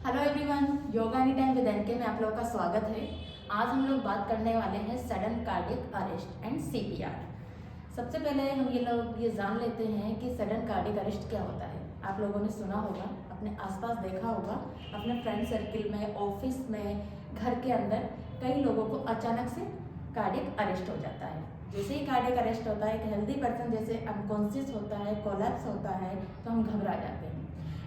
Hello everyone, yoga any time with NK में आप लोगों का स्वागत है। आज हम लोग बात करने वाले हैं sudden cardiac arrest and CPR. सबसे पहले हम ये जान लेते हैं कि सडन कार्डियक अरेस्ट क्या होता है। आप लोगों ने सुना होगा, अपने आसपास देखा होगा, अपने फ्रेंड सर्किल में, ऑफिस में, घर के अंदर कई लोगों को अचानक से कार्डियक अरेस्ट हो जाता है। जैसे ही कार्डियक अरेस्ट होता है, एक हेल्दी पर्सन जैसे अनकॉन्शियस होता है, कोलैप्स होता है, तो हम घबरा जाते हैं।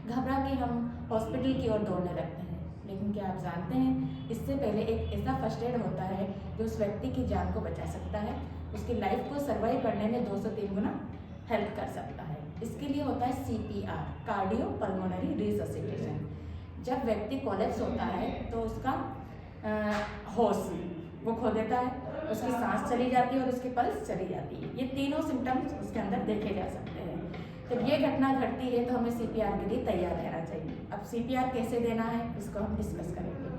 घबरा के हम हॉस्पिटल की ओर दौड़ने लगते हैं। लेकिन क्या आप जानते हैं, इससे पहले एक ऐसा फर्स्ट एड होता है जो उस व्यक्ति की जान को बचा सकता है, उसकी लाइफ को सर्वाइव करने में 2 से 3 गुना हेल्प कर सकता है। इसके लिए होता है सीपीआर, कार्डियो पल्मोनरी रिससिटेशन। जब व्यक्ति कोलैप्स होता है तो उसका होश वो खो देता है, उसकी सांस चली जाती है और उसकी पल्स चली जाती है। ये तीनों सिम्टम्स उसके अंदर देखे जा सकते हैं। जब ये घटना घटती है तो हमें सीपीआर के लिए तैयार रहना चाहिए। अब सीपीआर कैसे देना है इसको हम डिस्कस करेंगे।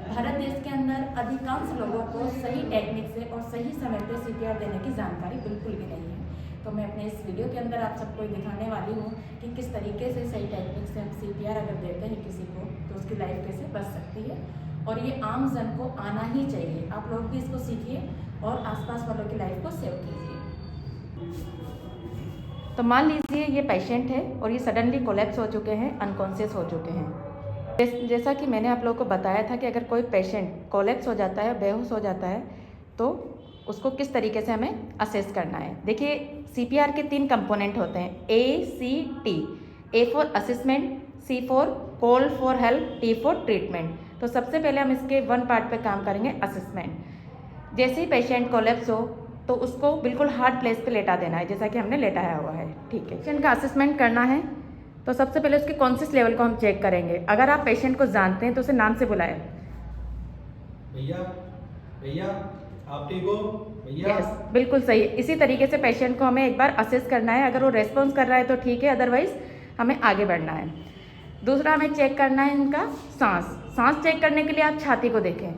भारत देश के अंदर अधिकांश लोगों को सही टेक्निक से और सही समय पे सीपीआर देने की जानकारी बिल्कुल भी नहीं है। तो मैं अपने इस वीडियो के अंदर आप सबको दिखाने वाली हूँ कि किस तरीके से सही टेक्निक से हम सीपीआर अगर देते हैं किसी को तो उसकी लाइफ कैसे बच सकती है। और ये आम जन को आना ही चाहिए। आप लोग भी इसको सीखिए और आसपास वालों की लाइफ को सेव कीजिए। तो मान लीजिए ये पेशेंट है और ये सडनली कोलैप्स हो चुके हैं, अनकॉन्शियस हो चुके हैं। जैसा कि मैंने आप लोगों को बताया था कि अगर कोई पेशेंट कोलैप्स हो जाता है, बेहोश हो जाता है, तो उसको किस तरीके से हमें असेस करना है। देखिए, सीपीआर के 3 कंपोनेंट होते हैं, ACT। A for assessment, C for call for help, T for treatment. तो सबसे पहले हम इसके 1 पार्ट पे काम करेंगे, असेसमेंट। जैसे ही पेशेंट कोलैप्स हो तो उसको बिल्कुल हार्ड प्लेस पे लेटा देना है, जैसा कि हमने लेटाया हुआ है। ठीक है, पेशेंट का असेसमेंट करना है तो सबसे पहले उसके कॉन्शियस लेवल को हम चेक करेंगे। अगर आप पेशेंट को जानते हैं तो उसे नाम से बुलाएं। भैया, भैया, आप ठीक हो? भैया। यस, बिल्कुल सही। इसी तरीके से पेशेंट को हमें एक बार असेस करना है। अगर वो रेस्पॉन्स कर रहा है तो ठीक है, अदरवाइज हमें आगे बढ़ना है। दूसरा हमें चेक करना है इनका सांस चेक करने के लिए आप छाती को देखें।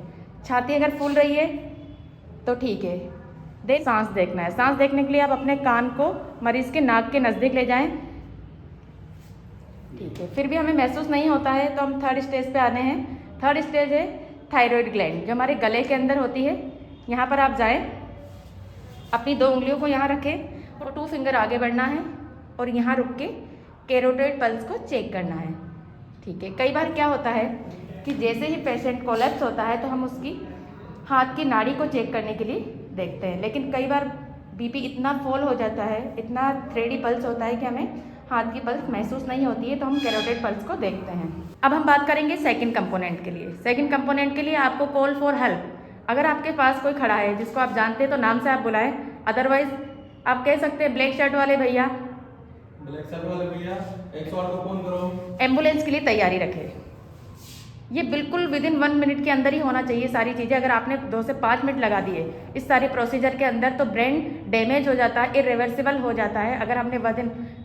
छाती अगर फूल रही है तो ठीक है, सांस देखना है। सांस देखने के लिए आप अपने कान को मरीज के नाक के नज़दीक ले जाएं। ठीक है, फिर भी हमें महसूस नहीं होता है तो हम 3rd स्टेज पे आने हैं। 3rd स्टेज है थायराइड ग्लैंड, जो हमारे गले के अंदर होती है। यहाँ पर आप जाएं, अपनी 2 उंगलियों को यहाँ रखें और 2 फिंगर आगे बढ़ना है और यहाँ रुक के कैरोटिड पल्स को चेक करना है। ठीक है, कई बार क्या होता है कि जैसे ही पेशेंट कोलैप्स होता है तो हम उसकी हाथ की नाड़ी को चेक करने के लिए देखते हैं, लेकिन कई बार बीपी इतना फॉल हो जाता है, इतना 3D पल्स होता है कि हमें हाथ की पल्स महसूस नहीं होती है, तो हम कैरोटिड पल्स को देखते हैं। अब हम बात करेंगे सेकंड कंपोनेंट के लिए। सेकंड कंपोनेंट के लिए आपको कॉल फॉर हेल्प। अगर आपके पास कोई खड़ा है जिसको आप जानते हैं तो नाम से आप बुलाएं, अदरवाइज आप कह सकते हैं ब्लैक शर्ट वाले भैया, 108 को फोन करो। एम्बुलेंस के लिए तैयारी रखें। ये बिल्कुल विदिन 1 मिनट के अंदर ही होना चाहिए सारी चीज़ें। अगर आपने 2 से 5 मिनट लगा दिए इस सारे प्रोसीजर के अंदर तो ब्रेन डैमेज हो जाता है, इरिवर्सिबल हो जाता है। अगर हमने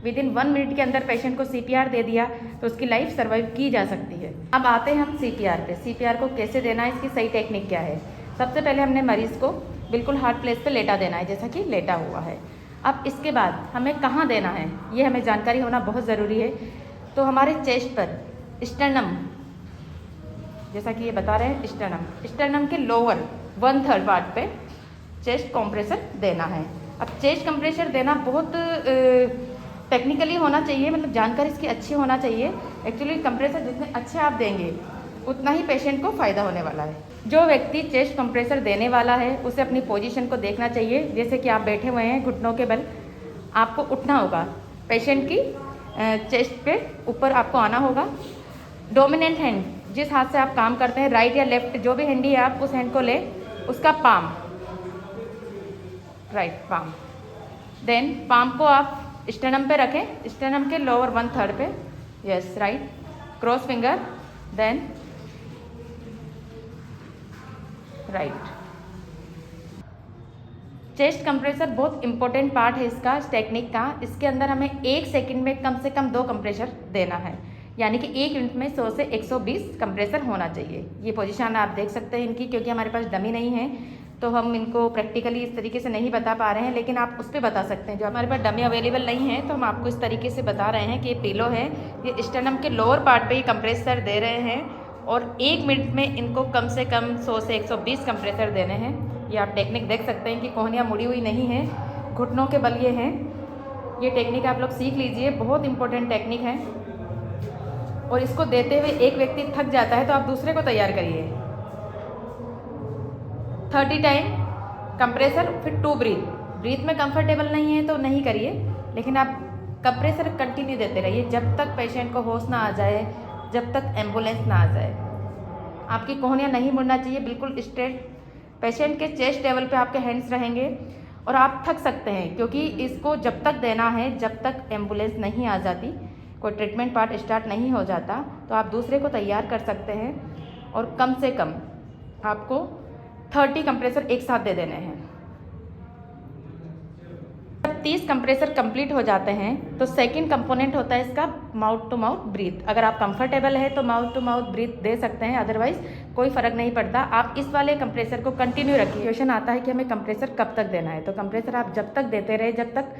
विदिन 1 मिनट के अंदर पेशेंट को सीपीआर दे दिया तो उसकी लाइफ सर्वाइव की जा सकती है। अब आते हैं हम सीपीआर पे। सीपीआर को कैसे देना है, इसकी सही टेक्निक क्या है। सबसे पहले हमने मरीज़ को बिल्कुल हार्ड प्लेस पर लेटा देना है, जैसा कि लेटा हुआ है। अब इसके बाद हमें कहाँ देना है ये हमें जानकारी होना बहुत ज़रूरी है। तो हमारे चेस्ट पर स्टर्नम, जैसा कि ये बता रहे हैं, स्टर्नम के लोअर 1/3 पार्ट पे चेस्ट कंप्रेसर देना है। अब चेस्ट कंप्रेसर देना बहुत टेक्निकली होना चाहिए, मतलब जानकारी इसकी अच्छी होना चाहिए। एक्चुअली कंप्रेसर जितने अच्छे आप देंगे उतना ही पेशेंट को फ़ायदा होने वाला है। जो व्यक्ति चेस्ट कंप्रेसर देने वाला है उसे अपनी पोजीशन को देखना चाहिए। जैसे कि आप बैठे हुए हैं घुटनों के बल, आपको उठना होगा, पेशेंट की चेस्ट पे ऊपर आपको आना होगा। डोमिनेंट हैंड, जिस हाथ से आप काम करते हैं, राइट या लेफ्ट जो भी हैंडी है, आप उस हैंड को ले, उसका palm, right palm, then palm को आप स्टर्नम पे रखें, स्टर्नम के लोअर 1/3 पे, yes right, cross finger, then right. Chest compressor बहुत इंपॉर्टेंट पार्ट है इसका, इस टेक्निक का। इसके अंदर हमें 1 सेकंड में कम से कम 2 कंप्रेसर देना है, यानी कि 1 मिनट में 100 से 120 कंप्रेसर होना चाहिए। ये पोजीशन आप देख सकते हैं इनकी, क्योंकि हमारे पास डमी नहीं है तो हम इनको प्रैक्टिकली इस तरीके से नहीं बता पा रहे हैं, लेकिन आप उस पर बता सकते हैं। जो हमारे पास डमी अवेलेबल नहीं है तो हम आपको इस तरीके से बता रहे हैं कि ये पिलो है, ये स्टर्नम के लोअर पार्ट पे ये कंप्रेसर दे रहे हैं और 1 मिनट में इनको कम से कम 100 से 120 कंप्रेसर देने हैं। ये आप टेक्निक देख सकते हैं कि कोहनियाँ मुड़ी हुई नहीं है, घुटनों के बल ये हैं। ये टेक्निक आप लोग सीख लीजिए, बहुत इंपॉर्टेंट टेक्निक है। और इसको देते हुए एक व्यक्ति थक जाता है तो आप दूसरे को तैयार करिए। 30 टाइम कंप्रेसर, फिर 2 ब्रीथ में कंफर्टेबल नहीं है तो नहीं करिए, लेकिन आप कंप्रेसर कंटिन्यू देते रहिए जब तक पेशेंट को होश ना आ जाए, जब तक एम्बुलेंस ना आ जाए। आपकी कोहनियाँ नहीं मुड़ना चाहिए, बिल्कुल स्ट्रेट। पेशेंट के चेस्ट लेवल पे आपके हैंड्स रहेंगे और आप थक सकते हैं, क्योंकि इसको जब तक देना है जब तक एम्बुलेंस नहीं आ जाती, कोई ट्रीटमेंट पार्ट स्टार्ट नहीं हो जाता, तो आप दूसरे को तैयार कर सकते हैं। और कम से कम आपको 30 कंप्रेसर एक साथ दे देने हैं। जब 30 कंप्रेसर कंप्लीट हो जाते हैं तो सेकंड कंपोनेंट होता है इसका माउथ टू माउथ ब्रीथ। अगर आप कंफर्टेबल है तो माउथ टू माउथ ब्रीथ दे सकते हैं, अदरवाइज कोई फ़र्क नहीं पड़ता। आप इस वाले कंप्रेसर को कंटिन्यू रखिए। क्वेश्चन आता है कि हमें कंप्रेसर कब तक देना है, तो कंप्रेसर आप जब तक देते रहे, जब तक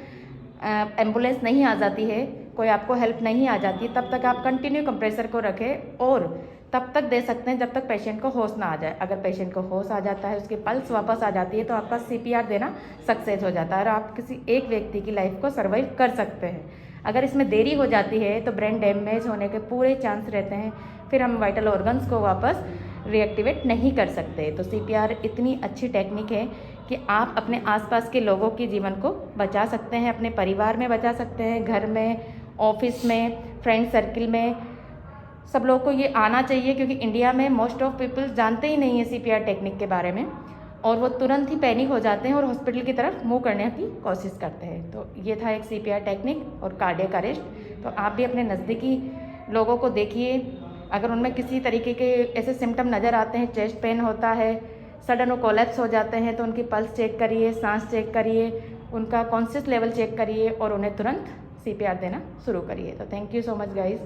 एम्बुलेंस नहीं आ जाती है, कोई आपको हेल्प नहीं आ जाती, तब तक आप कंटिन्यू कंप्रेसर को रखें और तब तक दे सकते हैं जब तक पेशेंट को होश ना आ जाए। अगर पेशेंट को होश आ जाता है, उसकी पल्स वापस आ जाती है, तो आपका CPR देना सक्सेस हो जाता है और आप किसी एक व्यक्ति की लाइफ को सर्वाइव कर सकते हैं। अगर इसमें देरी हो जाती है तो ब्रेन डैमेज होने के पूरे चांस रहते हैं, फिर हम वाइटल ऑर्गन्स को वापस रीएक्टिवेट नहीं कर सकते। तो CPR इतनी अच्छी टेक्निक है कि आप अपने आसपास के लोगों के जीवन को बचा सकते हैं, अपने परिवार में बचा सकते हैं, घर में, ऑफिस में, फ्रेंड सर्किल में। सब लोगों को ये आना चाहिए, क्योंकि इंडिया में मोस्ट ऑफ पीपल जानते ही नहीं है CPR टेक्निक के बारे में, और वो तुरंत ही पैनिक हो जाते हैं और हॉस्पिटल की तरफ मूव करने की कोशिश करते हैं। तो ये था एक CPR टेक्निक और कार्डियक अरेस्ट। तो आप भी अपने नज़दीकी लोगों को देखिए, अगर उनमें किसी तरीके के ऐसे सिम्टम नज़र आते हैं, चेस्ट पेन होता है, सडन वो कोलैप्स हो जाते हैं, तो उनकी पल्स चेक करिए, सांस चेक करिए, उनका कॉन्शियस लेवल चेक करिए और उन्हें तुरंत CPR देना शुरू करिए। तो thank you so much guys.